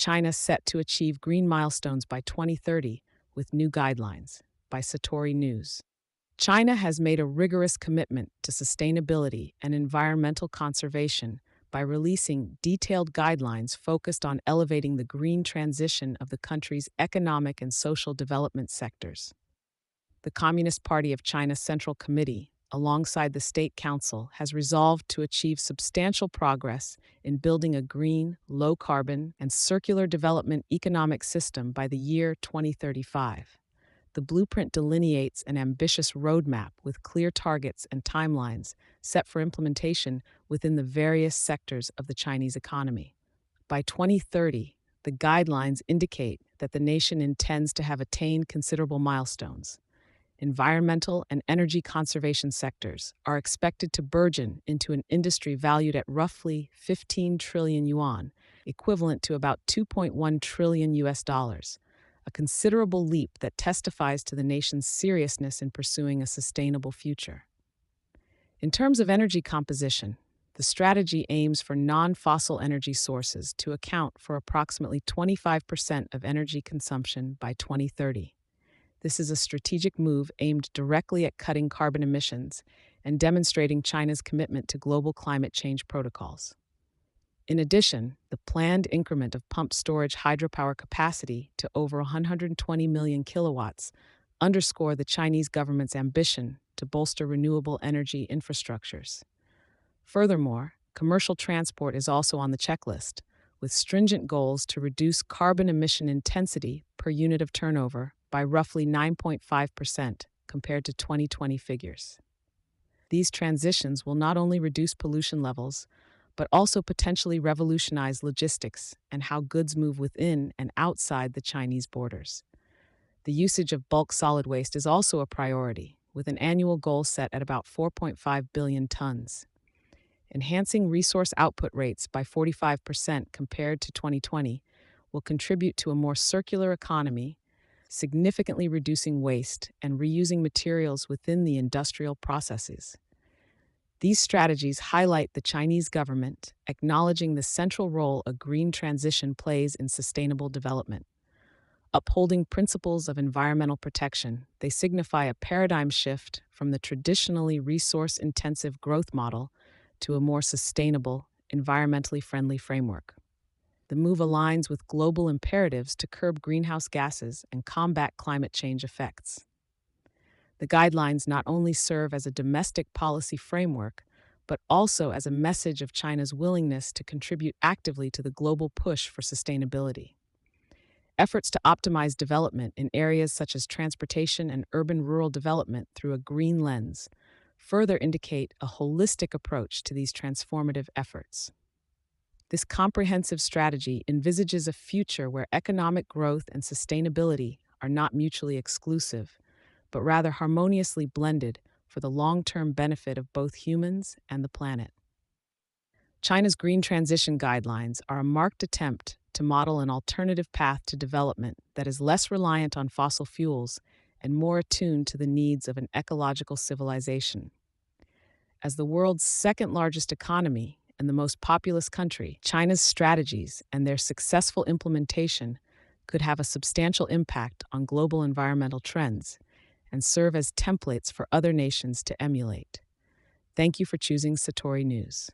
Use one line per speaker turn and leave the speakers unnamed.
China set to achieve green milestones by 2030 with new guidelines, by Satori News. China has made a rigorous commitment to sustainability and environmental conservation by releasing detailed guidelines focused on elevating the green transition of the country's economic and social development sectors. The Communist Party of China's Central Committee, alongside the State Council, has resolved to achieve substantial progress in building a green, low-carbon, and circular development economic system by the year 2035. The blueprint delineates an ambitious roadmap with clear targets and timelines set for implementation within the various sectors of the Chinese economy. By 2030, the guidelines indicate that the nation intends to have attained considerable milestones. Environmental and energy conservation sectors are expected to burgeon into an industry valued at roughly 15 trillion yuan, equivalent to about 2.1 trillion US dollars. A considerable leap that testifies to the nation's seriousness in pursuing a sustainable future. In terms of energy composition, the strategy aims for non-fossil energy sources to account for approximately 25% of energy consumption by 2030. This is a strategic move aimed directly at cutting carbon emissions and demonstrating China's commitment to global climate change protocols. In addition, the planned increment of pumped storage hydropower capacity to over 120 million kilowatts underscore the Chinese government's ambition to bolster renewable energy infrastructures. Furthermore, commercial transport is also on the checklist, with stringent goals to reduce carbon emission intensity per unit of turnover by roughly 9.5% compared to 2020 figures. These transitions will not only reduce pollution levels, but also potentially revolutionize logistics and how goods move within and outside the Chinese borders. The usage of bulk solid waste is also a priority, with an annual goal set at about 4.5 billion tons. Enhancing resource output rates by 45% compared to 2020 will contribute to a more circular economy, significantly reducing waste and reusing materials within the industrial processes. These strategies highlight the Chinese government acknowledging the central role a green transition plays in sustainable development. Upholding principles of environmental protection, they signify a paradigm shift from the traditionally resource-intensive growth model to a more sustainable, environmentally friendly framework. The move aligns with global imperatives to curb greenhouse gases and combat climate change effects. The guidelines not only serve as a domestic policy framework, but also as a message of China's willingness to contribute actively to the global push for sustainability. Efforts to optimize development in areas such as transportation and urban-rural development through a green lens further indicate a holistic approach to these transformative efforts. This comprehensive strategy envisages a future where economic growth and sustainability are not mutually exclusive, but rather harmoniously blended for the long-term benefit of both humans and the planet. China's green transition guidelines are a marked attempt to model an alternative path to development that is less reliant on fossil fuels and more attuned to the needs of an ecological civilization. As the world's second-largest economy and the most populous country, China's strategies and their successful implementation could have a substantial impact on global environmental trends and serve as templates for other nations to emulate. Thank you for choosing Satori News.